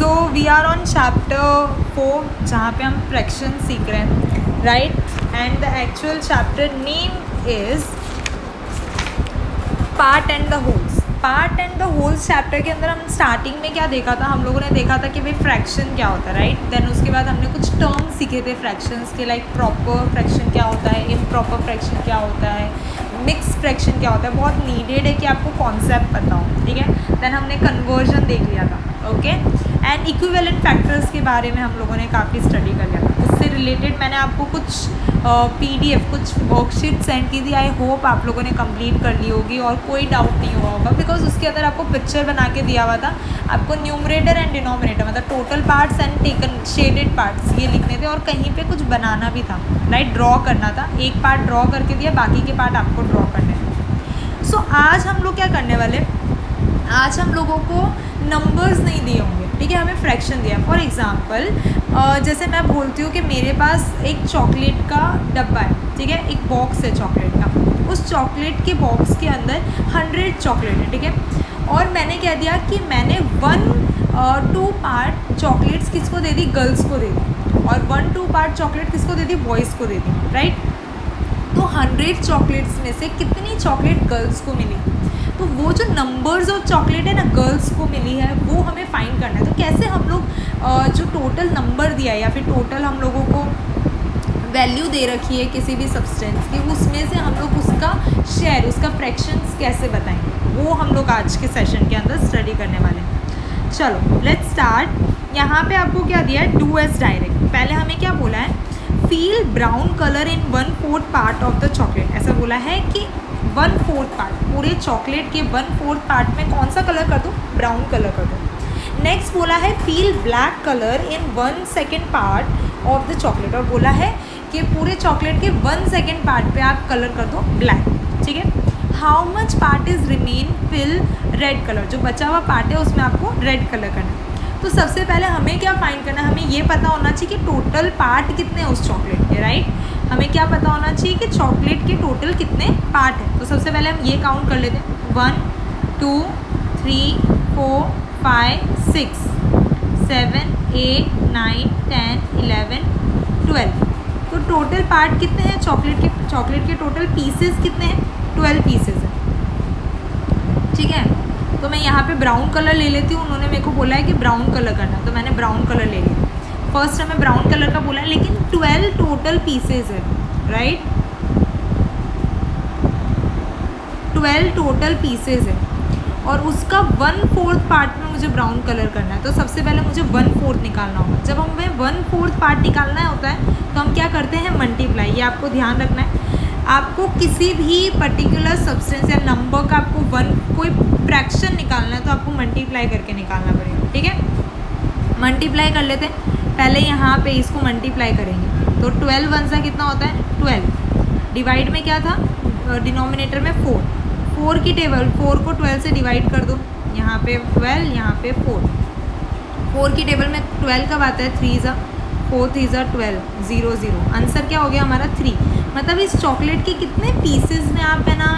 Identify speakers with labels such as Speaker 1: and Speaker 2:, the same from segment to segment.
Speaker 1: So we are on chapter 4 जहाँ पे हम फ्रैक्शन सीख रहे हैं, right. And the actual chapter name is part and the wholes. Part and the wholes chapter के अंदर हम स्टार्टिंग में क्या देखा था, हम लोगों ने देखा था कि भाई फ्रैक्शन क्या होता है, राइट। देन उसके बाद हमने कुछ टर्म्स सीखे थे फ्रैक्शंस के, लाइक प्रॉपर फ्रैक्शन क्या होता है, इम्प्रॉपर फ्रैक्शन क्या होता है, मिक्स फ्रैक्शन क्या होता है। बहुत नीडेड है कि आपको कॉन्सेप्ट पता हो, ठीक है। देन हमने कन्वर्जन देख लिया था, ओके। एंड इक्विवेलेंट फैक्टर्स के बारे में हम लोगों ने काफ़ी स्टडी कर लिया था। उससे रिलेटेड मैंने आपको कुछ PDF कुछ वर्कशीट सेंड की थी। आई होप आप लोगों ने कंप्लीट कर ली होगी और कोई डाउट नहीं हुआ होगा, बिकॉज उसके अंदर आपको पिक्चर बना के दिया हुआ था। आपको न्यूमरेटर एंड डिनोमिनेटर मतलब total parts and taken shaded parts ये लिखने थे और कहीं पे कुछ बनाना भी था, राइट। ड्रॉ करना था, एक पार्ट ड्रॉ करके दिया, बाकी के पार्ट आपको ड्रॉ करने थे। सो आज हम लोग क्या करने वाले, आज हम लोगों को नंबर्स नहीं दिए होंगे, ठीक है, हमें फ्रैक्शन दिया। फॉर एग्जांपल जैसे मैं बोलती हूँ कि मेरे पास एक चॉकलेट का डब्बा है, ठीक है, एक बॉक्स है चॉकलेट का। उस चॉकलेट के बॉक्स के अंदर 100 चॉकलेट है, ठीक है। और मैंने कह दिया कि मैंने 1-2 पार्ट चॉकलेट्स किसको दे दी, गर्ल्स को दे दी, और 1-2 पार्ट चॉकलेट किसको दे दी, बॉयज़ को दे दी, राइट। तो 100 चॉकलेट्स में से कितनी चॉकलेट गर्ल्स को मिली, तो वो जो नंबर्स ऑफ चॉकलेट है ना गर्ल्स को मिली है वो हमें फाइंड करना है। तो कैसे हम लोग जो टोटल नंबर दिया है या फिर टोटल हम लोगों को वैल्यू दे रखी है किसी भी सब्सटेंस की, उसमें से हम लोग उसका शेयर, उसका फ्रैक्शंस कैसे बताएंगे, वो हम लोग आज के सेशन के अंदर स्टडी करने वाले हैं। चलो लेट्स स्टार्ट। यहाँ पे आपको क्या दिया है, डू एज डायरेक्ट। पहले हमें क्या बोला है, feel brown colour in 1/4 part of the chocolate. ऐसा बोला है कि 1/4 पार्ट, पूरे चॉकलेट के 1/4 पार्ट में कौन सा कलर कर दूँ, ब्राउन कलर कर दूँ। नेक्स्ट बोला है feel black colour in 1/2 part of the chocolate, और बोला है कि पूरे चॉकलेट के 1/2 पार्ट पे आप कलर कर दो ब्लैक, ठीक है। How much part is remain fill red colour, जो बचा हुआ पार्ट है उसमें आपको रेड कलर करना है। तो सबसे पहले हमें क्या फाइंड करना है, हमें ये पता होना चाहिए कि टोटल पार्ट कितने हैं उस चॉकलेट के, राइट। हमें क्या पता होना चाहिए कि चॉकलेट के टोटल कितने पार्ट हैं। तो सबसे पहले हम ये काउंट कर लेते हैं, 1 2 3 4 5 6 7 8 9 10 11 12। तो टोटल पार्ट कितने हैं चॉकलेट के टोटल पीसेस कितने हैं, 12 पीसेस हैं, ठीक है। तो मैं यहाँ पे ब्राउन कलर ले लेती हूँ, उन्होंने मेरे को बोला है कि ब्राउन कलर करना, तो मैंने ब्राउन कलर ले लिया। फर्स्ट हमें ब्राउन कलर का बोला है, लेकिन 12 टोटल पीसेज है, राइट। 12 टोटल पीसेज है और उसका 1/4 पार्ट में मुझे ब्राउन कलर करना है। तो सबसे पहले मुझे 1/4 निकालना होगा। जब हमें 1/4 पार्ट निकालना होता है तो हम क्या करते हैं, मल्टीप्लाई। ये आपको ध्यान रखना है। आपको किसी भी पर्टिकुलर सब्सटेंस या नंबर का आपको कोई फ्रैक्शन निकालना है तो आपको मल्टीप्लाई करके निकालना पड़ेगा, ठीक है। मल्टीप्लाई कर लेते हैं। पहले यहाँ पे इसको मल्टीप्लाई करेंगे तो 12 1 सा कितना होता है, 12। डिवाइड में क्या था, डिनोमिनेटर में 4 की टेबल, 4 को 12 से डिवाइड कर दो, यहाँ पे 12 यहाँ पे 4 की टेबल में 12 कब आता है, 3 ज़ा 4 3 ज़ा 12 0 0। आंसर क्या हो गया हमारा 3। मतलब इस चॉकलेट के कितने पीसेस में आप है ना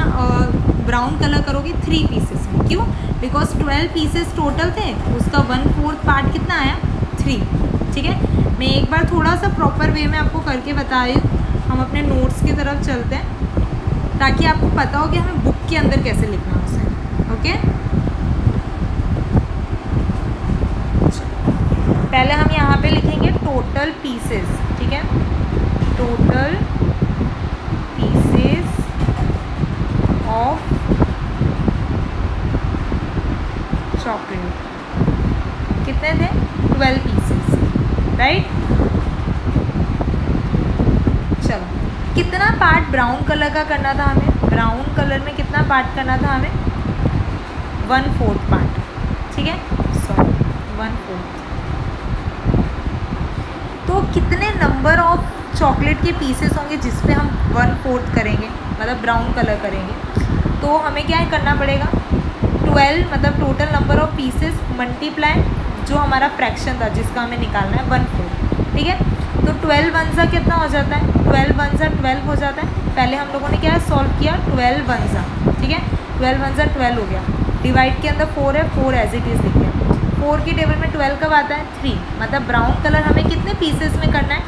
Speaker 1: ब्राउन कलर करोगे, 3 पीसेस में। क्यों, बिकॉज 12 पीसेस टोटल थे, उसका 1/4 पार्ट कितना आया, 3, ठीक है। मैं एक बार थोड़ा सा प्रॉपर वे में आपको करके बता रही हूँ। हम अपने नोट्स की तरफ चलते हैं ताकि आपको पता हो कि हमें बुक के अंदर कैसे लिखना है उसे, ओके। पहले हम यहाँ पे लिखेंगे टोटल पीसेस, ठीक है, टोटल पीसेस ऑफ चॉकलेट कितने थे, 12 पीसेस, राइट। चलो कितना पार्ट ब्राउन कलर का करना था हमें, ब्राउन कलर में कितना पार्ट करना था हमें, 1/4 पार्ट, ठीक है, सॉरी 1/4। तो कितने नंबर ऑफ चॉकलेट के पीसेस होंगे जिस पे हम 1/4 करेंगे, मतलब ब्राउन कलर करेंगे। तो हमें क्या करना पड़ेगा, 12 मतलब total number of pieces multiply जो हमारा फ्रैक्शन था जिसका हमें निकालना है 1/4, ठीक है। तो 12 1 सा कितना हो जाता है, 12 1 सा 12 हो जाता है। पहले हम लोगों ने क्या सॉल्व किया, 12 1 सा, ठीक है, 12 1 सा 12 हो गया। डिवाइड के अंदर 4 है, 4 एज इट इज़ लिख दिया। 4 की टेबल में 12 कब आता है? 3। मतलब ब्राउन कलर हमें कितने पीसेस में करना है?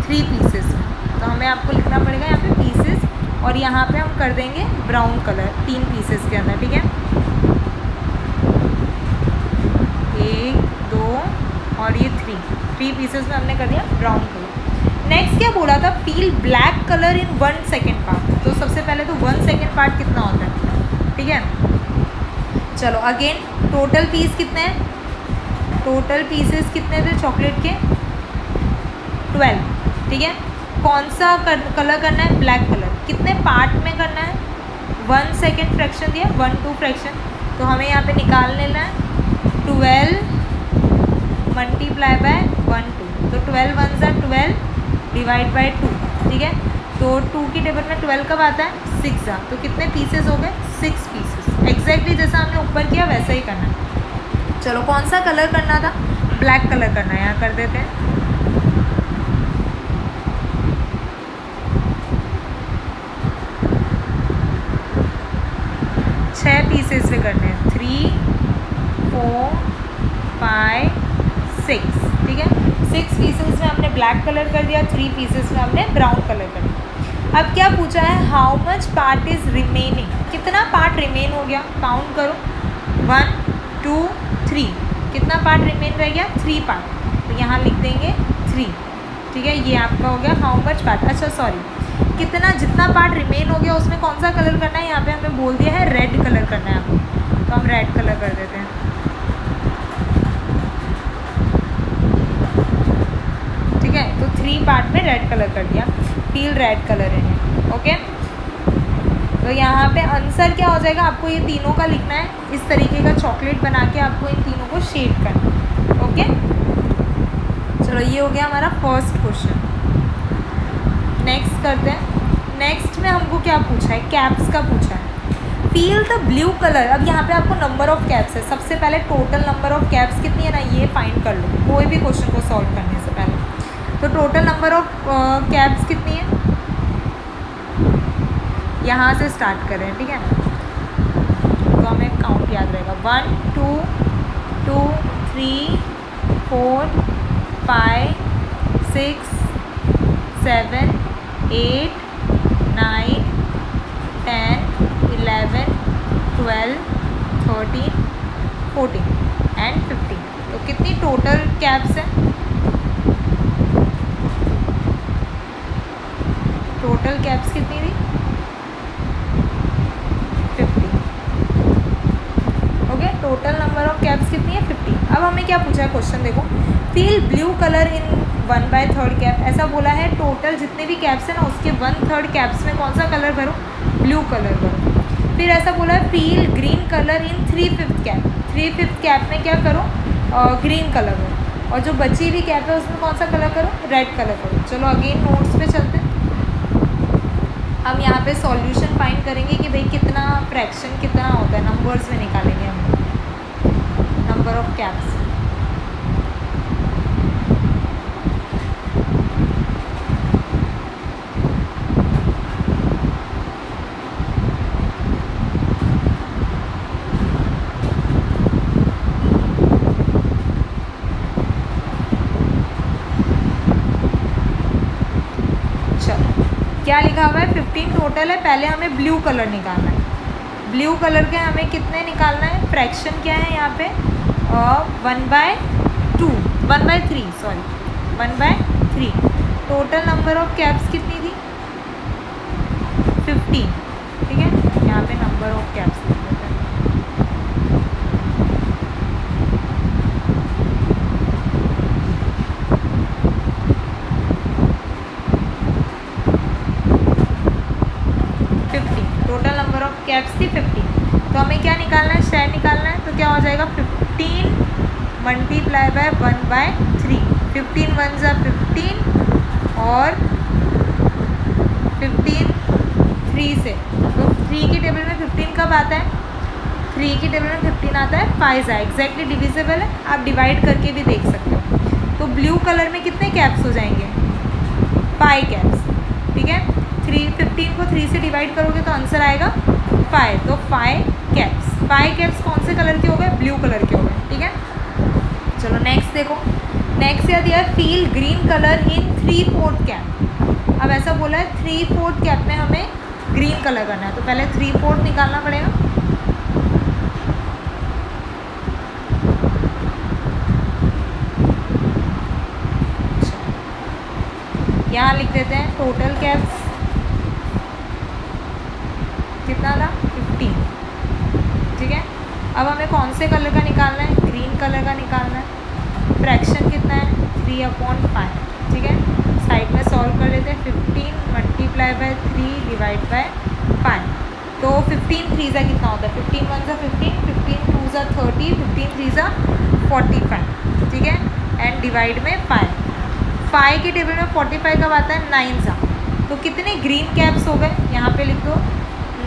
Speaker 1: 3 पीसेस में। तो हमें आपको लिखना पड़ेगा यहाँ पे पीसेस, और यहाँ पे हम कर देंगे ब्राउन कलर 3 पीसेस के अंदर, ठीक है। 1 2 और ये 3 पीसेस में हमने कर दिया ब्राउन कलर। नेक्स्ट क्या बोला था? फील ब्लैक कलर इन 1 सेकेंड पार्ट। तो सबसे पहले तो 1 सेकेंड पार्ट कितना होता है, ठीक है। चलो अगेन टोटल पीस कितने हैं? टोटल पीसेस कितने थे चॉकलेट के? 12, ठीक है। कौन सा कलर करना है? Black colour. कितने पार्ट में करना है? 1 सेकेंड फ्रैक्शन दिया, 1 2 फ्रैक्शन। तो हमें यहाँ पे निकाल लेना है 12 मल्टीप्लाई बाय 1 2। तो 12 1 ज़ा 12 डिवाइड बाई 2, ठीक है। तो 2 की टेबल में 12 कब आता है? 6 ज़ा। तो कितने पीसेस हो गए? 6 पीसेस। एग्जैक्टली जैसा हमने ऊपर किया वैसा ही करना है। चलो कौन सा कलर करना था? ब्लैक कलर करना है। यहाँ कर देते हैं। छः पीसेस में करने हैं, 3 4 5 6, ठीक है। 6 पीसेस में हमने ब्लैक कलर कर दिया, 3 पीसेस में हमने ब्राउन कलर कर दिया। अब क्या पूछा है? How much part is remaining. कितना पार्ट रिमेन हो गया? काउंट करो, 1 2 3। कितना पार्ट रिमेन रह गया? 3 पार्ट। तो यहाँ लिख देंगे 3, ठीक है। ये आपका हो गया हाउ मच पार्ट। अच्छा सॉरी, कितना जितना पार्ट रिमेन हो गया उसमें कौन सा कलर करना है? यहाँ पे हमें बोल दिया है रेड कलर करना है आपको, तो हम रेड कलर कर देते हैं, ठीक है। तो 3 पार्ट में रेड कलर कर दिया। Feel red colour in it, okay. तो यहाँ पे आंसर क्या हो जाएगा? आपको ये तीनों का लिखना है, इस तरीके का चॉकलेट बना के आपको इन तीनों को शेड करना है, ओके। चलो ये हो गया हमारा फर्स्ट क्वेश्चन। नेक्स्ट करते हैं। नेक्स्ट में हमको क्या पूछा है? कैप्स का पूछा है। Feel the blue colour. अब यहाँ पे आपको नंबर ऑफ कैप्स है। सबसे पहले टोटल नंबर ऑफ कैप्स कितनी है ना, ये फाइंड कर लो कोई भी क्वेश्चन को सॉल्व करने से पहले। तो टोटल नंबर ऑफ कैप्स कितनी है? यहाँ से स्टार्ट करें, ठीक है। तो हमें काउंट याद रहेगा, 1 2 2 3 4 5 6 7 8 9 10 11 12 13 14 एंड 15। तो कितनी टोटल कैप्स हैं? टोटल कैप्स कितनी थी? 50, okay. Total number of caps कितनी है? 50। अब हमें क्या पूछा है क्वेश्चन, देखो। फील ब्लू कलर इन 1/3 कैप। ऐसा बोला है टोटल जितने भी कैप्स हैं ना उसके 1/3 कैप्स में कौन सा कलर भरो? ब्लू कलर भरो। फिर ऐसा बोला है फील ग्रीन कलर इन 3/5 कैप। 3/5 कैप में क्या करो? ग्रीन कलर भरो। और जो बची हुई कैप है उसमें कौन सा कलर करो? रेड कलर करो। चलो अगेन नोट्स पे चलते हैं। हम यहाँ पे सॉल्यूशन फाइंड करेंगे कि भाई कितना फ्रैक्शन कितना होता है, नंबर्स में निकालेंगे हम नंबर ऑफ कैप्स। क्या लिखा हुआ है? 15 टोटल है। पहले हमें ब्लू कलर निकालना है। ब्लू कलर के हमें कितने निकालना है? फ्रैक्शन क्या है यहाँ पे? 1/3 sorry 1/3। Total number of caps कितनी थी? 15, ठीक है। यहाँ पे नंबर ऑफ कैप्स लिख देते हैं। टोटल नंबर ऑफ कैप्स थी 15। तो हमें क्या निकालना है? शेयर निकालना है। तो क्या हो जाएगा? 15 मल्टीप्लाई बाय 1/3। 15 1 ज़ा 15 और 15 3 से। तो 3 की टेबल में 15 कब आता है? 3 की टेबल में 15 आता है 5 ज़ा। एग्जैक्टली डिविजिबल है, आप डिवाइड करके भी देख सकते हो। तो ब्लू कलर में कितने कैप्स हो जाएंगे? 5 कैप्स, ठीक है। 15 को 3 से डिवाइड करोगे तो आंसर आएगा 5। तो 5 कैप्स। 5 कैप्स कौन से कलर के हो गए? ब्लू कलर के हो गए, ठीक है। चलो नेक्स्ट देखो, नेक्स्ट क्या दिया है, फील ग्रीन कलर इन 3/4 कैप। अब ऐसा बोला है 3/4 कैप में हमें ग्रीन कलर करना है, तो पहले 3/4 निकालना पड़ेगा। यहाँ लिख देते हैं टोटल कैप्स कितना था 15, ठीक है। अब हमें कौन से कलर का निकालना है, ग्रीन कलर का निकालना है। फ्रैक्शन कितना है 3/5, ठीक है। साइड में सॉल्व कर लेते हैं, 15 मल्टीप्लाई बाय 3 डिवाइड बाय 5। तो 15 3 कितना होता है, 15 1 15, 15 2 30, 15 3 45, ठीक है। एंड डिवाइड में 5 के टेबल में 45 कब आता है 9 तो कितने ग्रीन कैप्स हो गए, यहाँ पे लिख दो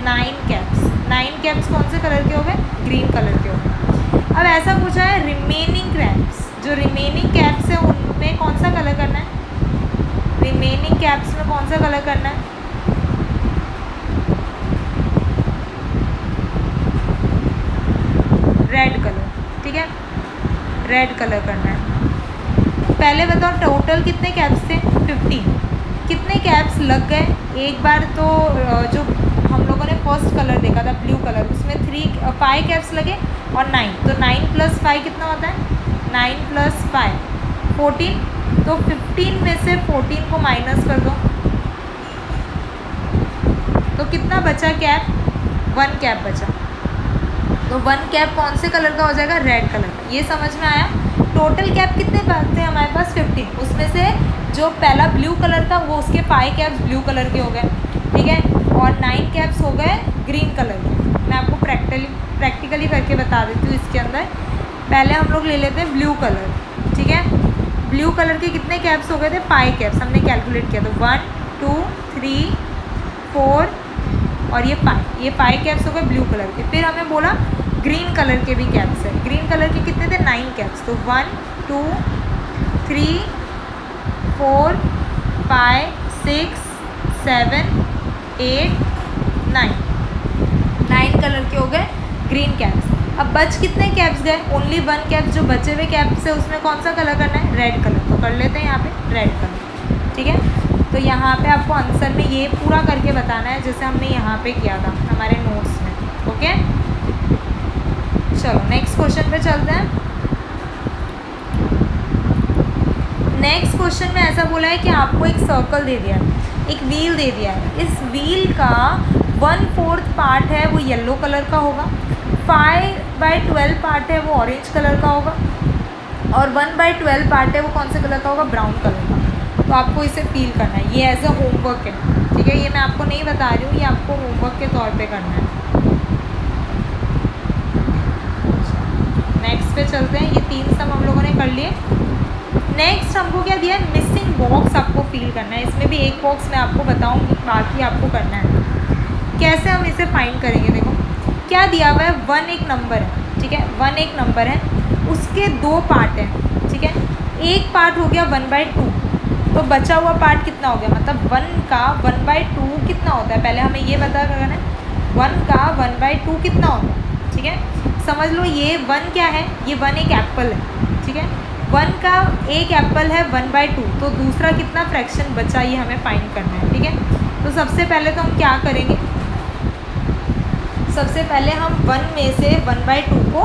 Speaker 1: 9 कैप्स। 9 कैप्स कौन से कलर के हो गए, ग्रीन कलर के हो गए। अब ऐसा पूछा है रिमेनिंग कैप्स, जो रिमेनिंग कैप्स है उनमें कौन सा कलर करना है, रिमेनिंग कैप्स में कौन सा कलर करना है, रेड कलर, ठीक है, रेड कलर करना है। पहले बताओ टोटल कितने कैप्स थे 15, कितने कैप्स लग गए एक बार, तो जो हम लोगों ने फर्स्ट कलर देखा था ब्लू कलर, उसमें 5 कैप्स लगे और 9, तो 9 + 5 कितना होता है, 9 + 5 14, तो 15 में से 14 को माइनस कर दो, तो कितना बचा कैप, 1 कैप बचा। तो 1 कैप कौन से कलर का हो जाएगा, रेड कलर का। ये समझ में आया। टोटल कैप कितने थे हमारे पास 15, उसमें से जो पहला ब्लू कलर था वो उसके 5 कैप्स ब्लू कलर के हो गए, ठीक है, और 9 कैप्स हो गए ग्रीन कलर के। मैं आपको प्रैक्टिकली करके बता देती हूँ। इसके अंदर पहले हम लोग ले लेते हैं ब्लू कलर, ठीक है। ब्लू कलर के कितने कैप्स हो गए थे, 5 कैप्स हमने कैलकुलेट किया, तो 1 2 3 4 और ये 5 कैप्स हो गए ब्लू कलर के। फिर हमें बोला ग्रीन कलर के भी कैप्स है, ग्रीन कलर के कितने थे 9 कैप्स, तो 1 2 3 4 5 6 7 8 9 कलर के हो गए ग्रीन कैप्स। अब बच कितने कैप्स गए, ओनली 1 कैप्स। जो बचे हुए कैप्स है उसमें कौन सा कलर करना है, रेड कलर, तो कर लेते हैं यहाँ पे रेड कलर, ठीक है। तो यहाँ पे आपको आंसर में ये पूरा करके बताना है जैसे हमने यहाँ पे किया था हमारे नोट्स में, ओके। चलो नेक्स्ट क्वेश्चन पे चलते हैं। नेक्स्ट क्वेश्चन में ऐसा बोला है कि आपको एक सर्कल दे दिया है, एक व्हील दे दिया है। इस व्हील का 1/4 पार्ट है वो येलो कलर का होगा, 5/12 पार्ट है वो ऑरेंज कलर का होगा, और 1/12 पार्ट है वो कौन से कलर का होगा, ब्राउन कलर का। तो आपको इसे फील करना है, ये एज अ होमवर्क है, ठीक है। ये मैं आपको नहीं बता रही हूँ, ये आपको होमवर्क के तौर पे करना है। नेक्स्ट पे चलते हैं, ये 3 सम हम लोगों ने कर लिए। नेक्स्ट हमको क्या दिया है, मिसिंग बॉक्स आपको फील करना है। इसमें भी एक बॉक्स मैं आपको बताऊंगी, बाकी आपको करना है। कैसे हम इसे फाइंड करेंगे, देखो क्या दिया हुआ है, 1 एक नंबर है, ठीक है, 1 एक नंबर है, उसके 2 पार्ट हैं, ठीक है। एक पार्ट हो गया 1/2, तो बचा हुआ पार्ट कितना हो गया, मतलब 1 का 1/2 कितना होता है, पहले हमें ये पता करना है 1 का 1/2 कितना होता है, ठीक है। समझ लो ये 1 क्या है, ये 1 एक एप्पल है, ठीक है। 1 का एक एप्पल है 1/2, तो दूसरा कितना फ्रैक्शन बचा ये हमें फाइंड करना है, ठीक है। तो सबसे पहले तो हम क्या करेंगे, सबसे पहले हम 1 में से 1/2 को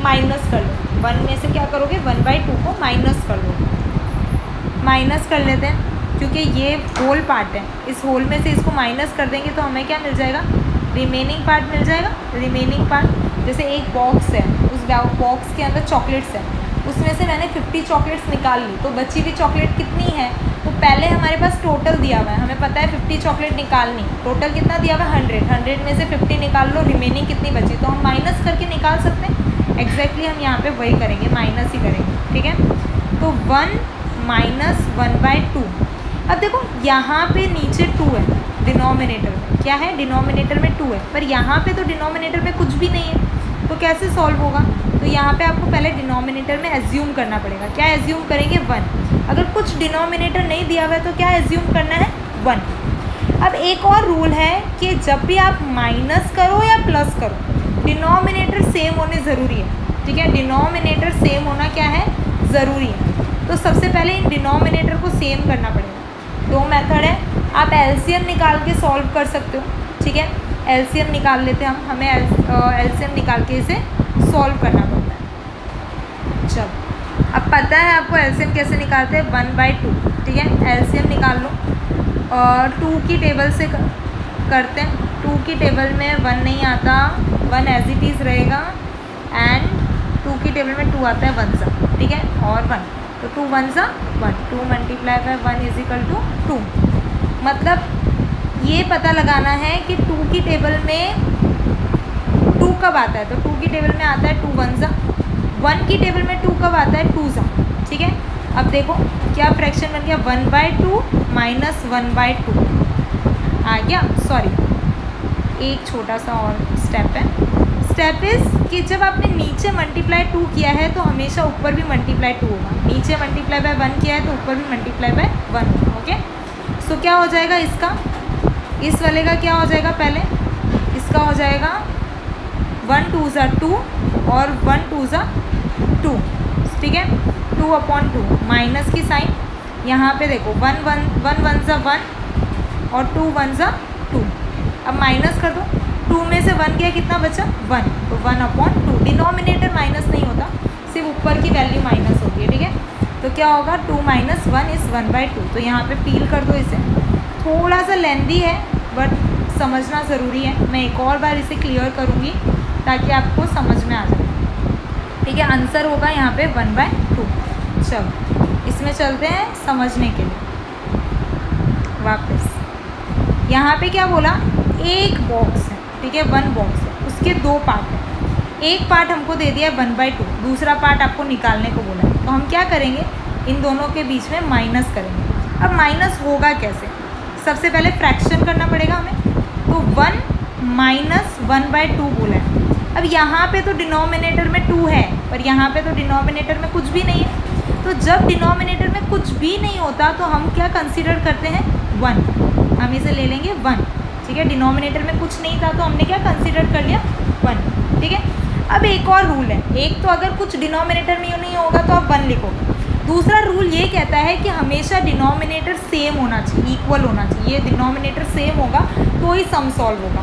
Speaker 1: माइनस कर लो। 1 में से क्या करोगे, 1/2 को माइनस कर लो, माइनस कर लेते हैं क्योंकि ये होल पार्ट है, इस होल में से इसको माइनस कर देंगे तो हमें क्या मिल जाएगा, रिमेनिंग पार्ट मिल जाएगा। रिमेनिंग पार्ट जैसे एक बॉक्स है, उस बॉक्स के अंदर चॉकलेट्स है, उसमें से मैंने 50 चॉकलेट्स निकाल ली, तो बची हुई चॉकलेट कितनी है, तो पहले हमारे पास टोटल दिया हुआ है, हमें पता है 50 चॉकलेट निकालनी, टोटल कितना दिया हुआ है 100 में से 50 निकाल लो, रिमेनिंग कितनी बची, तो हम माइनस करके निकाल सकते हैं। एग्जैक्टली हम यहाँ पे वही करेंगे, माइनस ही करेंगे, ठीक है। तो 1 माइनस 1/2। अब देखो यहाँ पे नीचे 2 है, डिनोमिनेटर में क्या है, डिनोमिनेटर में 2 है, पर यहाँ पे तो डिनोमिनेटर में कुछ भी नहीं है, तो कैसे सॉल्व होगा। तो यहाँ पे आपको पहले डिनोमिनेटर में एज्यूम करना पड़ेगा। क्या एज्यूम करेंगे, 1। अगर कुछ डिनोमिनेटर नहीं दिया हुआ है तो क्या एज्यूम करना है, 1। अब एक और रूल है कि जब भी आप माइनस करो या प्लस करो, डिनोमिनेटर सेम होने ज़रूरी है। ठीक है, डिनोमिनेटर सेम होना क्या है, ज़रूरी है। तो सबसे पहले इन डिनोमिनेटर को सेम करना पड़ेगा। दो मेथड है, आप एलसीएम निकाल के सॉल्व कर सकते हो, ठीक है। एलसीएम निकाल लेते हैं हम, हमें एलसीएम निकाल के इसे सॉल्व करना पड़ता है। चलो, अब पता है आपको एलसीएम कैसे निकालते हैं, 1/2, ठीक है। एलसीएम निकाल लो और 2 की टेबल से करते हैं। 2 की टेबल में 1 नहीं आता, 1 एज इट इज़ रहेगा, एंड 2 की टेबल में 2 आता है 1 सा, ठीक है, और 1, तो 2 1 सा 1, 2 multiply by 1 is equal to 2। मतलब ये पता लगाना है कि 2 की टेबल में 2 कब आता है, तो 2 की टेबल में आता है 2 1 सा, 1 की टेबल में 2 कब आता है, 2 सा, ठीक है। अब देखो क्या फ्रैक्शन बन गया, 1/2 माइनस 1/2 आ गया। सॉरी, एक छोटा सा और स्टेप है। स्टेप इज़ कि जब आपने नीचे मल्टीप्लाई 2 किया है तो हमेशा ऊपर भी मल्टीप्लाई 2 होगा। नीचे मल्टीप्लाई बाय 1 किया है तो ऊपर भी मल्टीप्लाई बाय 1 होगा, ओके। सो क्या हो जाएगा इसका, इस वाले का क्या हो जाएगा, पहले इसका हो जाएगा 1 2 ज़ा 2 और 1 2 ज़ा 2, ठीक है, 2/2 माइनस की साइन, यहाँ पे देखो 1 1 ज़ा 1 और 2 1 ज़ा 2। अब माइनस कर दो, 2 में से 1 गया, कितना बचा 1, तो 1/2। डिनोमिनेटर माइनस नहीं होता, सिर्फ ऊपर की वैल्यू माइनस होती है, ठीक है। तो क्या होगा, 2 - 1 इज़ 1/2। तो यहाँ पे फील कर दो इसे, थोड़ा सा लेंदी है बट समझना ज़रूरी है। मैं एक और बार इसे क्लियर करूँगी ताकि आपको समझ में आ जाए, ठीक है। आंसर होगा यहाँ पे 1/2। चलो इसमें चलते हैं समझने के लिए वापस। यहाँ पे क्या बोला, एक बॉक्स है, ठीक है, 1 बॉक्स है, उसके 2 पार्ट हैं। एक पार्ट हमको दे दिया है 1/2, दूसरा पार्ट आपको निकालने को बोला है। तो हम क्या करेंगे, इन दोनों के बीच में माइनस करेंगे। अब माइनस होगा कैसे, सबसे पहले फ्रैक्शन करना पड़ेगा हमें। तो 1 माइनस 1/2 बोला है। अब यहाँ पे तो डिनोमिनेटर में 2 है, पर यहाँ पे तो डिनोमिनेटर में कुछ भी नहीं है। तो जब डिनोमिनेटर में कुछ भी नहीं होता तो हम क्या कंसीडर करते हैं, 1, हम इसे ले लेंगे 1, ठीक है। डिनोमिनेटर में कुछ नहीं था तो हमने क्या कंसीडर कर लिया, 1, ठीक है। अब एक और रूल है, एक तो अगर कुछ डिनोमिनेटर में नहीं होगा तो आप 1 लिखोगे। दूसरा रूल ये कहता है कि हमेशा डिनोमिनेटर सेम होना चाहिए, इक्वल होना चाहिए। डिनोमिनेटर सेम होगा तो ही सम सॉल्व होगा,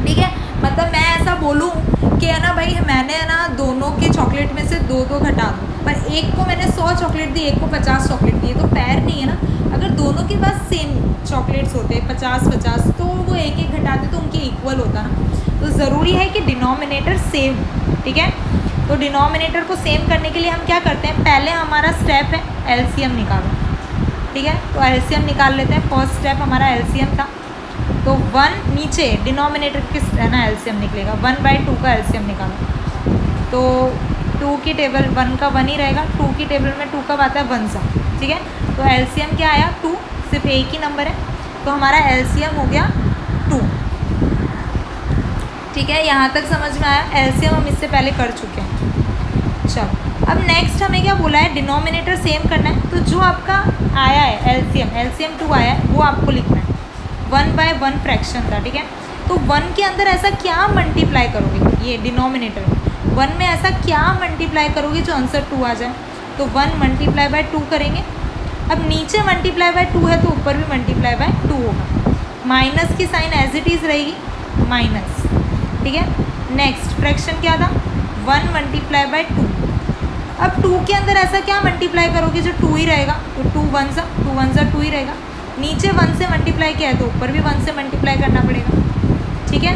Speaker 1: ठीक है। मतलब मैं ऐसा बोलूँ कि है ना भाई, मैंने है ना दोनों के चॉकलेट में से 2 घटा दूँ, पर एक को मैंने 100 चॉकलेट दी, एक को 50 चॉकलेट दी, तो पैर नहीं है ना। अगर दोनों के पास सेम चॉकलेट्स होते 50-50 तो वो एक घटाते तो उनके इक्वल होता ना। तो ज़रूरी है कि डिनोमिनेटर सेम, ठीक है। तो डिनोमिनेटर को सेम करने के लिए हम क्या करते हैं, पहले हमारा स्टेप है एलसीएम निकालो, ठीक है। तो एलसीएम निकाल लेते हैं, फर्स्ट स्टेप हमारा एलसीएम था। तो 1 नीचे डिनोमिनेटर किस है ना एलसीएम निकलेगा, 1/2 का एलसीएम निकालो। तो 2 की टेबल 1 का 1 ही रहेगा, 2 की टेबल में 2 कब आता है, 1 सा, ठीक है। तो एलसीएम क्या आया, 2, सिर्फ एक ही नंबर है, तो हमारा एलसीएम हो गया 2, ठीक है। यहाँ तक समझ में आया, एलसीएम हम इससे पहले कर चुके हैं। चलो अब नेक्स्ट हमें क्या बोला है, डिनोमिनेटर सेम करना है। तो जो आपका आया है एलसीएम 2 आया है, वो आपको लिखना है। 1/1 फ्रैक्शन था, ठीक है। तो 1 के अंदर ऐसा क्या मल्टीप्लाई करोगे, ये डिनोमिनेटर में 1 में ऐसा क्या मल्टीप्लाई करोगे जो आंसर 2 आ जाए। तो 1 मल्टीप्लाई बाय 2 करेंगे। अब नीचे मल्टीप्लाई बाय 2 है तो ऊपर भी मल्टीप्लाई बाय 2 होगा। माइनस की साइन एज इट इज़ रहेगी, माइनस, ठीक है। नेक्स्ट फ्रैक्शन क्या था, 1 मल्टीप्लाई बाय 2। अब 2 के अंदर ऐसा क्या मल्टीप्लाई करोगे जो 2 ही रहेगा, तो 2 1 सा 2 ही रहेगा। नीचे 1 से मल्टीप्लाई किया है तो ऊपर भी 1 से मल्टीप्लाई करना पड़ेगा, ठीक है।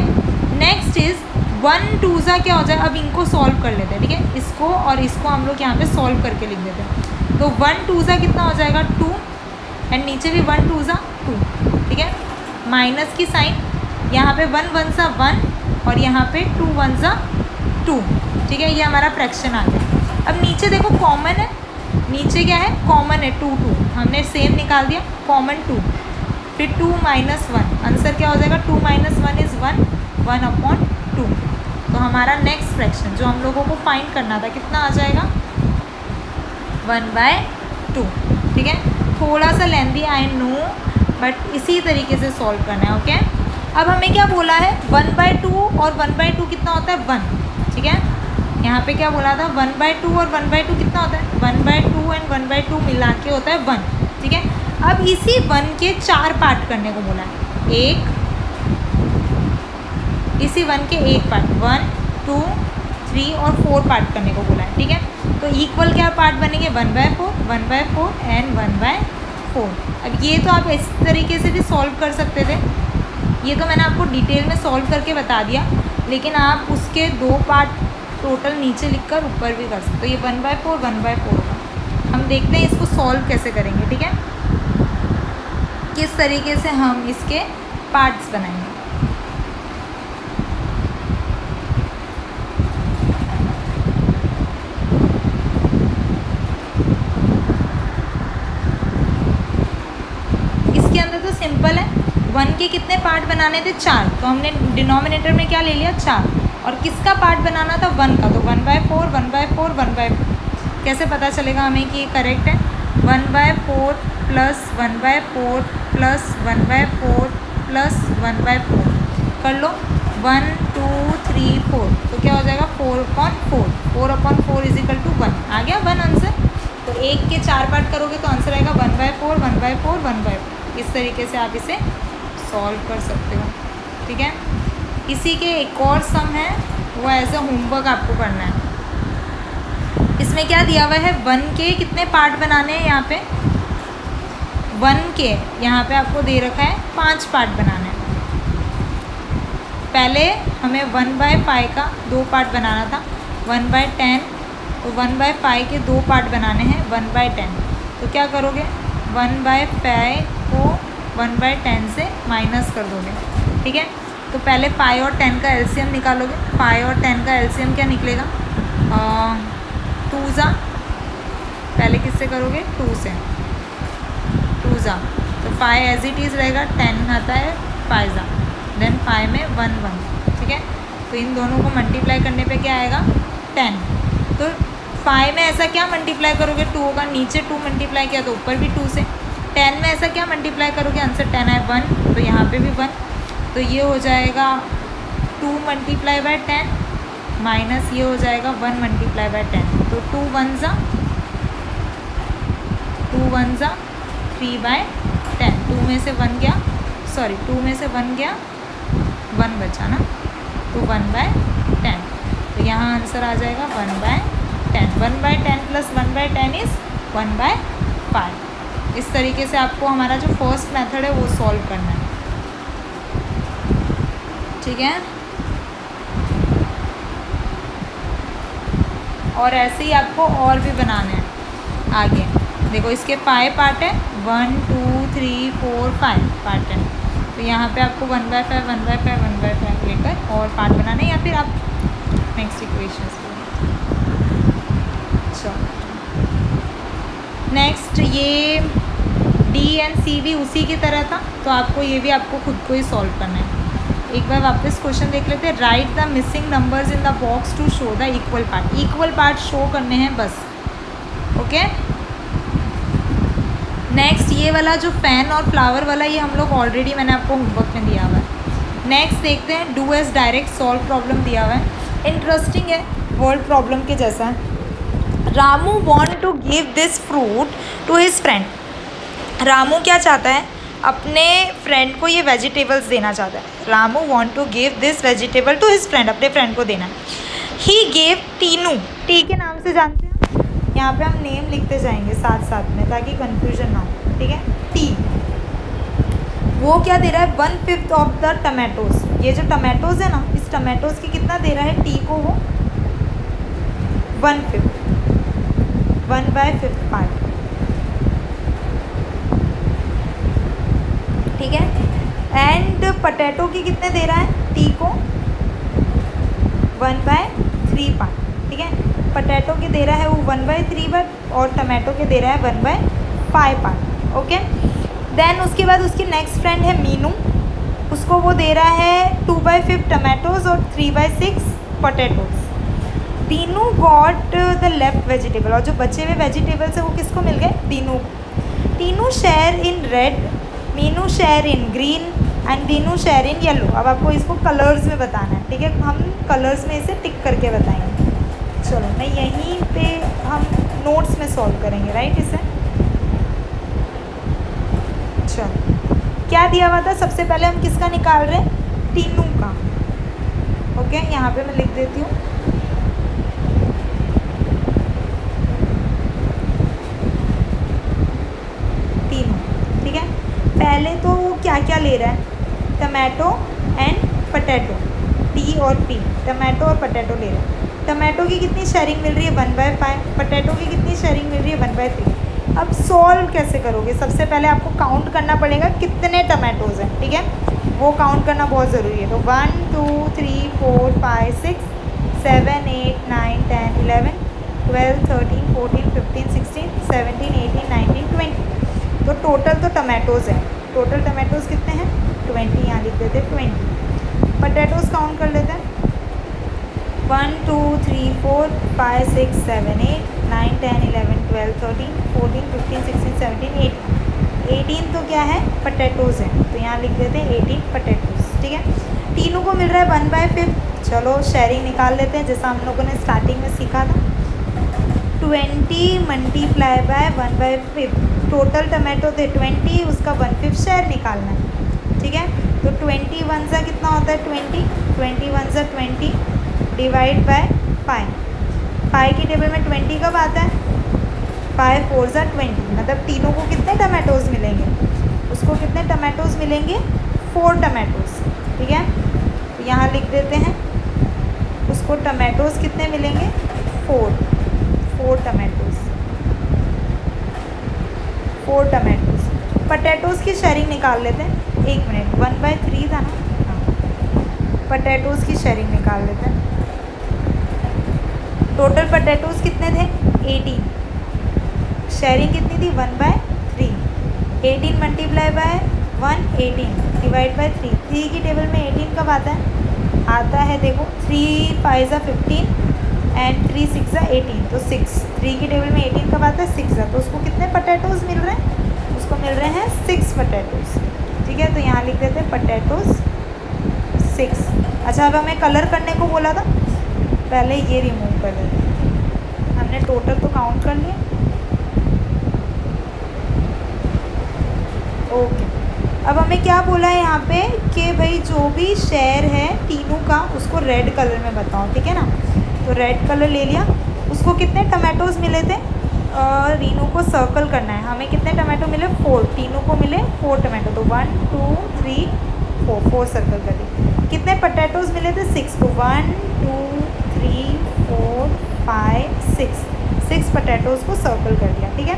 Speaker 1: नेक्स्ट इज़ 1 2 सा क्या हो जाए, अब इनको सॉल्व कर लेते हैं, ठीक है। इसको और इसको हम लोग यहाँ पे सॉल्व करके लिख देते हैं। तो 1 2 सा कितना हो जाएगा, 2, एंड नीचे भी 1 2 सा 2, ठीक है। माइनस की साइन, यहाँ पे 1 1 सा 1 और यहाँ पे 2 1 सा 2, ठीक है। ये हमारा फ्रैक्शन आ गया। अब नीचे देखो कॉमन है, नीचे क्या है, कॉमन है 2 2, हमने सेम निकाल दिया, कॉमन 2, फिर 2 - 1, आंसर क्या हो जाएगा, 2 - 1 इज़ 1, 1/2। तो हमारा नेक्स्ट फ्रैक्शन जो हम लोगों को फाइंड करना था कितना आ जाएगा, 1/2, ठीक है। थोड़ा सा लेंदी आई नो, बट इसी तरीके से सॉल्व करना है, ओके। अब हमें क्या बोला है, 1/2 और 1/2 कितना होता है, 1, ठीक है। यहाँ पे क्या बोला था 1/2 और 1/2 कितना होता है 1/2 एंड 1/2 मिला के होता है 1, ठीक है। अब इसी 1 के 4 पार्ट करने को बोला है, इसी 1 के 1 पार्ट 1 2 3 और 4 पार्ट करने को बोला है, ठीक है। तो इक्वल क्या पार्ट बनेंगे 1/4 1/4 एंड 1/4। अब ये तो आप इस तरीके से भी सॉल्व कर सकते थे, ये तो मैंने आपको डिटेल में सॉल्व करके बता दिया, लेकिन आप उसके 2 पार्ट टोटल नीचे लिखकर ऊपर भी कर सकते हो। ये 1/4 1/4 होगा। हम देखते हैं इसको सॉल्व कैसे करेंगे, ठीक है, किस तरीके से हम इसके पार्ट्स बनाएंगे। इसके अंदर तो सिंपल है, 1 के कितने पार्ट बनाने थे 4, तो हमने डिनोमिनेटर में क्या ले लिया 4, और किसका पार्ट बनाना था 1 का, तो 1/4 1/4 1/4। कैसे पता चलेगा हमें कि ये करेक्ट है 1/4 प्लस 1/4 प्लस 1/4 प्लस 1/4 कर लो 1 2 3 4, तो क्या हो जाएगा 4/4 4/4 इज इक्वल टू 1, आ गया 1 आंसर। तो 1 के 4 पार्ट करोगे तो आंसर आएगा 1/4 1/4 1/4। इस तरीके से आप इसे सॉल्व कर सकते हो, ठीक है। इसी के एक और सम है, वो एज अ होमवर्क आपको करना है। इसमें क्या दिया हुआ है 1 के कितने पार्ट बनाने हैं, यहाँ पे 1 के यहाँ पे आपको दे रखा है 5 पार्ट बनाने हैं। पहले हमें 1/5 का 2 पार्ट बनाना था 1/10, तो 1/5 के 2 पार्ट बनाने हैं 1/10। तो क्या करोगे 1/5 को 1/10 से माइनस कर दोगे, ठीक है। तो पहले 5 और 10 का एलसीएम निकालोगे, 5 और 10 का एलसीएम क्या निकलेगा 2 जा, पहले किससे करोगे 2 से, 2 जा, तो 5 एज इट इज़ रहेगा, 10 आता है 5 जा, देन 5 में 1 1, ठीक है। तो इन दोनों को मल्टीप्लाई करने पे क्या आएगा 10। तो 5 में ऐसा क्या मल्टीप्लाई करोगे 2 होगा, नीचे 2 मल्टीप्लाई किया तो ऊपर भी 2 से। 10 में ऐसा क्या मल्टीप्लाई करोगे, आंसर 10 है 1, तो यहाँ पे भी 1, तो ये हो जाएगा 2 × 10 माइनस ये हो जाएगा 1 × 10, तो 2 1 जा 3/10, 2 में से 1 गया, सॉरी 2 में से 1 गया 1 बचा ना, तो 1/10, तो यहाँ आंसर आ जाएगा 1/10। 1/10 प्लस 1/10 इज़ 1/5। इस तरीके से आपको हमारा जो फर्स्ट मेथड है वो सॉल्व करना है, ठीक है। और ऐसे ही आपको और भी बनाने हैं आगे। देखो इसके 5 पार्ट है 1 2 3 4 5 पार्ट है, तो यहाँ पे आपको 1/5 1/5 1/5 लेकर और पार्ट बनाने हैं, या फिर आप नेक्स्ट इक्वेशन चलो नेक्स्ट ये डी एंड सी भी उसी की तरह था, तो आपको ये भी आपको खुद को ही सॉल्व करना है। एक बार वापस क्वेश्चन देख लेते हैं। Write the missing numbers in the box to show the equal part. Equal part show करने हैं बस, ओके। नेक्स्ट ये वाला जो फैन और फ्लावर वाला, ये हम लोग ऑलरेडी मैंने आपको होमवर्क में दिया हुआ है। नेक्स्ट देखते हैं do as direct solve problem दिया हुआ है, इंटरेस्टिंग है, वर्ड प्रॉब्लम के जैसा है। Ramu want to give this fruit to his friend. Ramu क्या चाहता है, अपने फ्रेंड को ये वेजिटेबल्स देना चाहता है। Ramu want to give this vegetable to his friend, अपने फ्रेंड को देना है। ही गेव टीनू, टी के नाम से जानते हैं, यहाँ पे हम नेम लिखते जाएंगे साथ साथ में ताकि कंफ्यूजन ना हो, ठीक है। टी, वो क्या दे रहा है 1/5 ऑफ द टमाटोज। ये जो टमाटोज है ना, इस टमाटोज की कितना दे रहा है टी को, वो 1/5 1/5 पार्ट, ठीक है। एंड पटेटो की कितने दे रहा है टी को 1/3 पार्ट, ठीक है। पटेटो की दे रहा है वो 1/3 पार्ट और टमाटो के दे रहा है 1/5 पार्ट, ओके। देन उसके बाद उसकी नेक्स्ट फ्रेंड है मीनू, उसको वो दे रहा है 2/5 टमाटोज और 3/6 potatoes. Dinu got the left vegetable, और जो बचे हुए वेजिटेबल्स है वो किसको मिल गए, Dinu. Tinu share in red, Meenu share in green and Dinu share in yellow. अब आपको इसको कलर्स में बताना है, ठीक है। हम कलर्स में इसे टिक करके बताएंगे, चलो मैं यहीं पे हम नोट्स में सॉल्व करेंगे, राइट। इसे चलो क्या दिया हुआ था, सबसे पहले हम किसका निकाल रहे हैं, तीनों का। ओके, यहाँ पे मैं लिख देती हूँ तीनों, ठीक है। पहले तो वो क्या क्या ले रहा है, टमाटो एंड पटेटो, टी और पी, टमाटो और पटेटो ले रहा है। टमाटो की कितनी शेयरिंग मिल रही है 1/5, पटेटो की कितनी शेयरिंग मिल रही है 1/3। अब सॉल्व कैसे करोगे, सबसे पहले आपको काउंट करना पड़ेगा कितने टमाटोज़ हैं, ठीक है, वो काउंट करना बहुत ज़रूरी है। तो 1 2 3 4 5 6 7 8 9 10 11 12 13 14 15 16 17 18 19 20। तो टोटल तो टमाटोज़ हैं, टोटल टमाटोज़ कितने हैं 20, यहाँ लिख देते हैं 20। पटेटोज़ काउंट कर लेते हैं 1 2 3 4 5 6 7 8 9 10 11 12 13 14 15 16 17 18। 18 तो क्या है, पटेटोज़ हैं, तो यहाँ लिख देते हैं 18 पटेटोज़, ठीक है। तीनों को मिल रहा है 1/5, चलो शेयरिंग निकाल लेते हैं जैसा हम लोगों ने स्टार्टिंग में सीखा था। 20 मल्टीप्लाई बाय 1/5, टोटल टमाटो थे 20, उसका 1/5 शेयर निकालना है, ठीक है। तो 20 1 सा कितना होता है 20 1 सा 20 डिवाइड बाय 5। 5 की टेबल में 20 कब आता है, 5 4 सा 20, मतलब तीनों को कितने टमाटोज़ मिलेंगे, उसको कितने टमाटोज़ मिलेंगे 4 टमाटोज़, ठीक है। तो यहाँ लिख देते हैं उसको टमाटोज़ कितने मिलेंगे 4 टमाटोज़, 4 टमाटोज़। पटेटोज़ की शेयरिंग निकाल लेते हैं, 1 मिनट, 1/3 था ना, हाँ, पटेटोज़ की शेयरिंग निकाल लेते हैं। टोटल पटेटोज़ कितने थे 18, शेयरिंग कितनी थी 1/3। 18 मल्टीप्लाई बाय 1 18 डिवाइड बाय 3। 3 की टेबल में 18 कब आता है देखो 3 5 सा 15 एंड 3 6 सा 18, तो 6। 3 की टेबल में 18 कब आता है 6 सा, तो उसको कितने पटेटोज़ मिल रहे हैं, उसको मिल रहे हैं 6 पटेटोज़, ठीक है। तो यहाँ लिख देते हैं पटेटोज़ 6। अच्छा, अब हमें कलर करने को बोला था, पहले ये रिमूव कर देते हैं, हमने टोटल तो काउंट कर लिया। ओके, अब हमें क्या बोला है यहाँ पे कि भाई जो भी शेयर है तीनों का उसको रेड कलर में बताओ, ठीक है ना। तो रेड कलर ले लिया, उसको कितने टमाटोज़ मिले थे, रीनू को सर्कल करना है, हमें कितने टमाटो मिले 4, तीनों को मिले 4 टमाटो, तो 1 2 3 4 सर्कल कर दिए। कितने पटेटोज़ मिले थे 6, तो 1 2 3 4 5 6 पटेटोज़ को सर्कल कर दिया, ठीक है।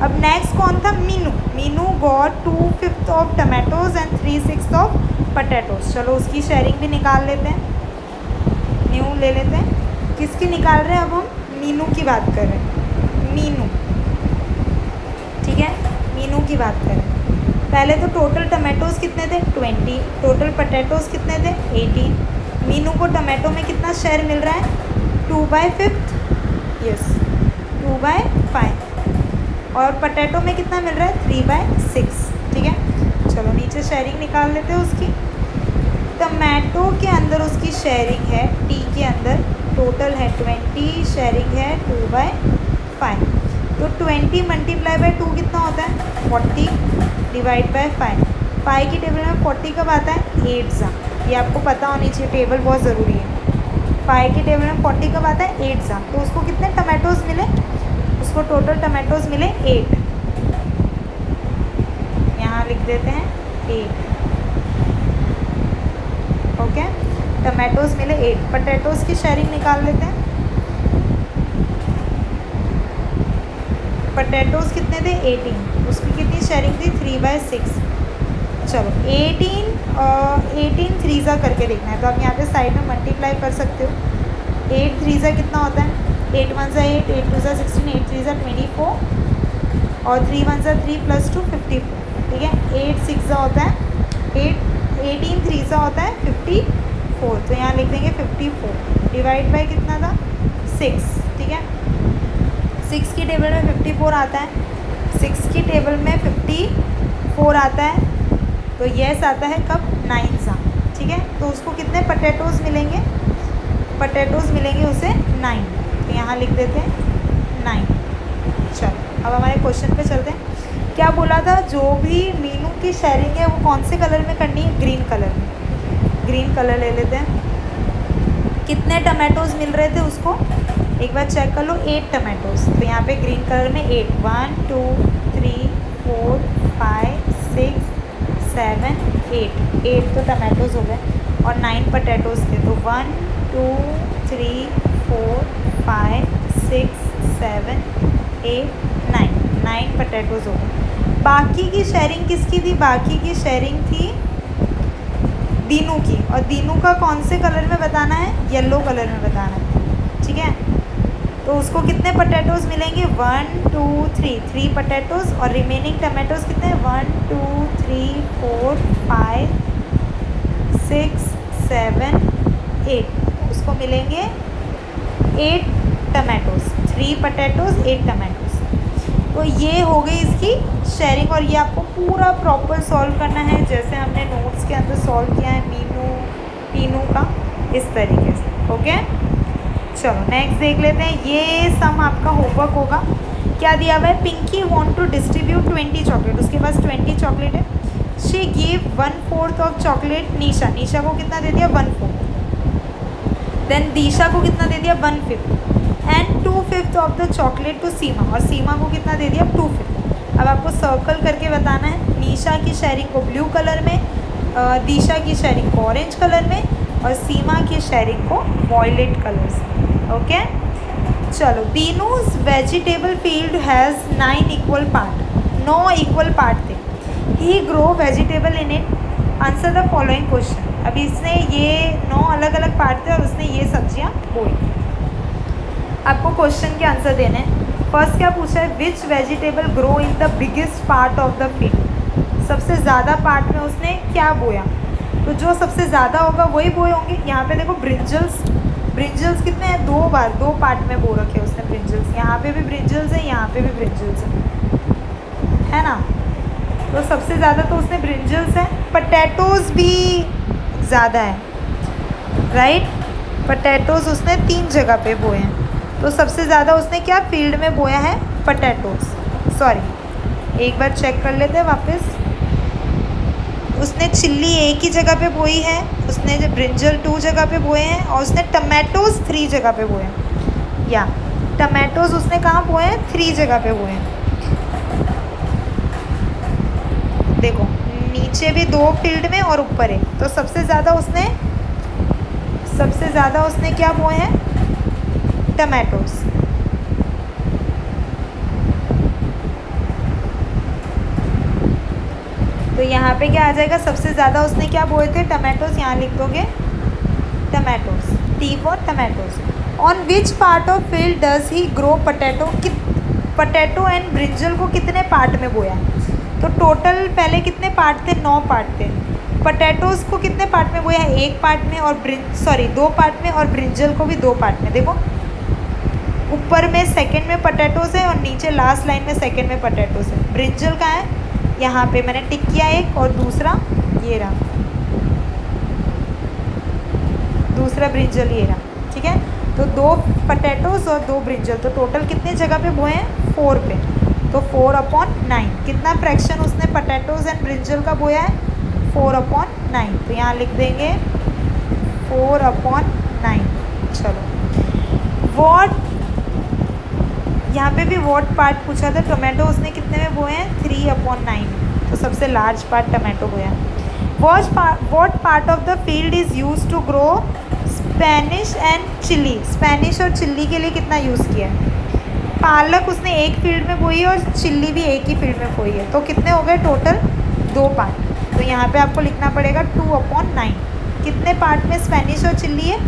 Speaker 1: अब नेक्स्ट कौन था, Meenu got 2/5 of tomatoes and 3/6 of potatoes. चलो उसकी शेयरिंग भी निकाल लेते हैं, न्यू ले लेते हैं। किसकी निकाल रहे हैं, अब हम मीनू की बात कर रहे हैं, मीनू, ठीक है, मीनू की बात कर रहे हैं। पहले तो टोटल टमाटोज़ कितने थे 20, टोटल पटेटोज़ कितने थे 18। मीनू को टमाटो में कितना शेयर मिल रहा है 2/5, यस 2/5, और पटेटो में कितना मिल रहा है 3/6, ठीक है। चलो नीचे शेयरिंग निकाल लेते हैं उसकी। टमाटो के अंदर उसकी शेयरिंग है, टी के अंदर टोटल है 20, शेयरिंग है 2/5। तो 20 मल्टीप्लाई बाय 2 कितना होता है 40 डिवाइड बाय 5। 5 की टेबल में 40 कब आता है 8 सा, ये आपको पता होनी चाहिए, टेबल बहुत ज़रूरी है। 5 की टेबल में 40 कब आता है 8 सा, तो उसको कितने टमाटोज़ मिले, उसको टोटल टमाटोज़ मिले 8, यहाँ लिख देते हैं 8, ओके। टमाटोज़ मिले 8, पटेटोज़ की शेयरिंग निकाल लेते हैं। पटेटोज़ कितने थे 18, उसकी कितनी शेयरिंग थी 3/6। चलो 18 3 सा करके देखना है, तो आप यहाँ पे साइड में मल्टीप्लाई कर सकते हो। 8 3 सा कितना होता है 8 1 सा 8, 8 2 सा 16, 8 3 सा 24 और 3 1 सा 3 + 2 54, ठीक है। 8 6 सा होता है 18 3 सा होता है 54, तो यहाँ लिख देंगे 54 डिवाइड बाय कितना था 6, ठीक है। 6 की टेबल में 54 आता है, 6 की टेबल में 54 आता है, तो यस आता है कब 9 सा, ठीक है। तो उसको कितने पटेटोज़ मिलेंगे, पटेटोज़ मिलेंगे उसे 9, तो यहाँ लिख देते हैं 9। चलो अब हमारे क्वेश्चन पे चलते हैं। क्या बोला था, जो भी मीनू की शेयरिंग है वो कौन से कलर में करनी है, ग्रीन कलर में। ग्रीन कलर ले लेते हैं। कितने टमाटोज़ मिल रहे थे उसको, एक बार चेक कर लो, 8 टमाटोज़। तो यहाँ पे ग्रीन कलर में 8, 1 2 3 4 5 6 7 8 तो टमाटोज़ हो गए और 9 पोटैटोज़ थे। तो 1 2 3 4 5 6 7 8 9 पोटैटोज़ हो गए। बाकी की शेयरिंग किसकी थी, बाकी की शेयरिंग थी दीनू की। और दीनू का कौन से कलर में बताना है, येलो कलर में बताना है, ठीक है। तो उसको कितने पोटैटोज़ मिलेंगे, 1 2 3 पोटैटोज़ और रिमेनिंग टमाटोज़ कितने, 1 2 3 4 5 6 7 8। उसको मिलेंगे 8 टमाटोज़, 3 पोटैटोज़ 8 टमाटोज़। तो ये हो गई इसकी शेयरिंग। और ये आपको पूरा प्रॉपर सॉल्व करना है जैसे हमने नोट्स के अंदर सॉल्व किया है मीनू टीनू का, इस तरीके से। ओके, चलो नेक्स्ट देख लेते हैं। ये सम आपका होमवर्क होगा। क्या दिया हुआ है, Pinki want to distribute 20 chocolate. उसके पास 20 चॉकलेट है। She give 1/4 of chocolate Nisha. Nisha को कितना दे दिया, 1/4। देन दिशा को कितना दे दिया, 1/5 and 2/5 of the chocolate to Seema. और सीमा को कितना दे दिया, 2/5। अब आपको सर्कल करके बताना है। निशा की शेयरिंग को ब्लू कलर में, दिशा की शेयरिंग को ऑरेंज कलर में और सीमा की शेयरिंग को वॉयलेट कलर से। ओके, चलो। Dinu's vegetable field has 9 equal part. 9 equal part थे। He grow vegetable in it. Answer the following question. अभी इसने ये 9 अलग अलग पार्ट थे और उसने ये सब्जियां बोई। आपको क्वेश्चन के आंसर देने हैं। फर्स्ट क्या पूछा है, which vegetable grow in the biggest part of the field. सबसे ज़्यादा पार्ट में उसने क्या बोया, तो जो सबसे ज़्यादा होगा वही बोए होंगे। यहाँ पे देखो ब्रिंजल्स, ब्रिंजल्स कितने हैं, 2 बार 2 पार्ट में बो रखे उसने ब्रिंजल्स। यहाँ पे भी ब्रिंजल्स है, यहाँ पे भी ब्रिंजल्स है ना। तो सबसे ज़्यादा तो उसने ब्रिंजल्स है। पोटैटोज़ भी ज़्यादा है, राइट। पोटैटोज़ उसने 3 जगह पे बोए हैं। तो सबसे ज़्यादा उसने क्या फील्ड में बोया है, पोटैटोज़। सॉरी, एक बार चेक कर लेते हैं वापस। उसने चिल्ली एक ही जगह पे बोई है, उसने जो ब्रिंजल 2 जगह पे बोए हैं और उसने टमाटोज़ 3 जगह पे बोए हैं। या टमाटोज़ उसने कहाँ बोए हैं, 3 जगह पे बोए हैं। देखो नीचे भी 2 फील्ड में और ऊपर है। तो सबसे ज़्यादा उसने क्या बोए हैं, टमाटोज़। तो यहाँ पे क्या आ जाएगा, सबसे ज़्यादा उसने क्या बोए थे, टमाटोज़। यहाँ लिख दोगे tomatoes, T for tomatoes. On which part of field does he grow potato. Potato and brinjal को कितने पार्ट में बोया, तो टोटल पहले कितने पार्ट थे, 9 पार्ट थे। पोटैटोज़ को कितने पार्ट में बोया है, 1 पार्ट में और 2 पार्ट में, और ब्रिंजल को भी 2 पार्ट में। देखो ऊपर में सेकंड में पोटैटोज़ है और नीचे लास्ट लाइन में सेकंड में पोटैटोज़ है। ब्रिंजल का है, यहाँ पे मैंने टिक किया एक, और दूसरा ये रहा, दूसरा ब्रिंजल ये रहा, ठीक है। तो 2 पोटैटोज़ और 2 ब्रिंजल, तो टोटल कितने जगह पे बोए हैं, 4 पे। तो 4/9 कितना फ्रैक्शन उसने पोटैटोज़ एंड ब्रिंजल का बोया है, 4/9। तो यहाँ लिख देंगे 4/9। चलो, वॉट, यहाँ पे भी वॉट पार्ट पूछा था। टोमेटो उसने कितने में बोए हैं, 3/9। तो सबसे लार्ज पार्ट टोमेटो बोया। What part of the field is use to grow spinach and chilli. Spinach और चिल्ली के लिए कितना यूज़ किया है, पालक उसने एक फील्ड में बोई है और चिल्ली भी एक ही फील्ड में बोई है। तो कितने हो गए टोटल, 2 पार्ट। तो यहाँ पे आपको लिखना पड़ेगा 2/9। कितने पार्ट में स्पेनिश और चिल्ली है,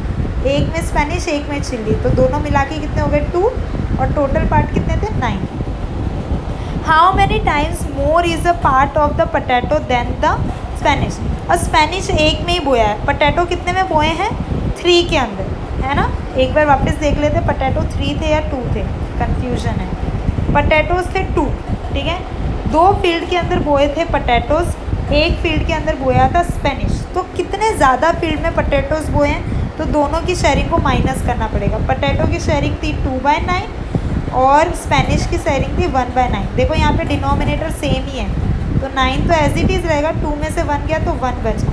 Speaker 1: एक में स्पेनिश एक में चिल्ली। तो दोनों मिला के कितने हो गए, 2, और टोटल पार्ट कितने थे, 9। How many times more is a part of the potato than the spinach. और स्पेनिश एक में ही बोया है, पोटैटो कितने में बोए हैं, 3 के अंदर, है ना। एक बार वापस देख लेते, पोटैटो 3 थे या 2 थे, कन्फ्यूजन है। पोटैटोज़ थे 2, ठीक है। 2 फील्ड के अंदर बोए थे पोटैटोज़, एक फील्ड के अंदर बोया था स्पेनिश। तो कितने ज़्यादा फील्ड में पोटैटोज़ बोए हैं, तो दोनों की शेयरिंग को माइनस करना पड़ेगा। पोटैटो की शेयरिंग थी 2/9 और स्पेनिश की शेयरिंग थी 1/9। देखो यहाँ पे डिनोमिनेटर सेम ही है, तो 9 तो एज इट इज़ रहेगा, 2 में से 1 गया तो 1 बचा,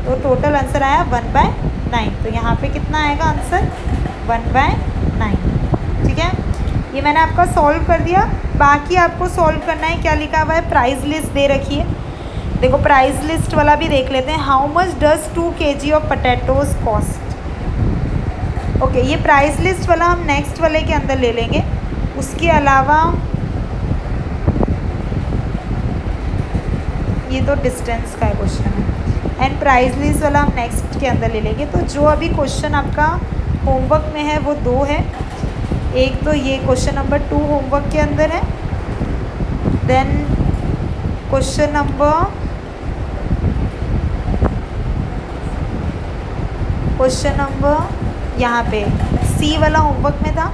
Speaker 1: तो टोटल आंसर आया 1/9। तो यहाँ पे कितना आएगा आंसर 1/9। ठीक है, ये मैंने आपका सॉल्व कर दिया। बाकी आपको सॉल्व करना है, क्या लिखा हुआ है, प्राइस लिस्ट दे रखी है। देखो प्राइस लिस्ट वाला भी देख लेते हैं। How much does 2 kg of potatoes cost. Okay, ये प्राइस लिस्ट वाला हम नेक्स्ट वाले के अंदर ले लेंगे। उसके अलावा ये तो डिस्टेंस का क्वेश्चन है, एंड प्राइस लिस्ट वाला हम नेक्स्ट के अंदर ले लेंगे। तो जो अभी क्वेश्चन आपका होमवर्क में है वो 2 है। एक तो ये क्वेश्चन नंबर 2 होमवर्क के अंदर है, देन क्वेश्चन नंबर यहाँ पे सी वाला होमवर्क में था,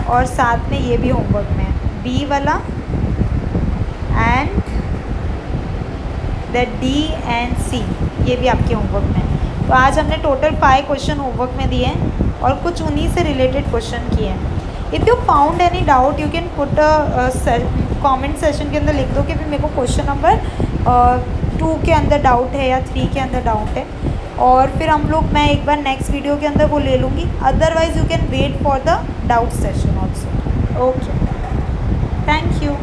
Speaker 1: और साथ में ये भी होमवर्क में है, बी वाला एंड द डी एंड सी, ये भी आपके होमवर्क में है। तो आज हमने टोटल 5 क्वेश्चन होमवर्क में दिए हैं और कुछ उन्हीं से रिलेटेड क्वेश्चन किए हैं। If you found any doubt you can put comment session के अंदर लिख दो कि भी मेरे को क्वेश्चन नंबर 2 के अंदर डाउट है या 3 के अंदर डाउट है, और फिर मैं एक बार नेक्स्ट वीडियो के अंदर वो ले लूँगी। Otherwise you can wait for the doubt session also. Okay, thank you.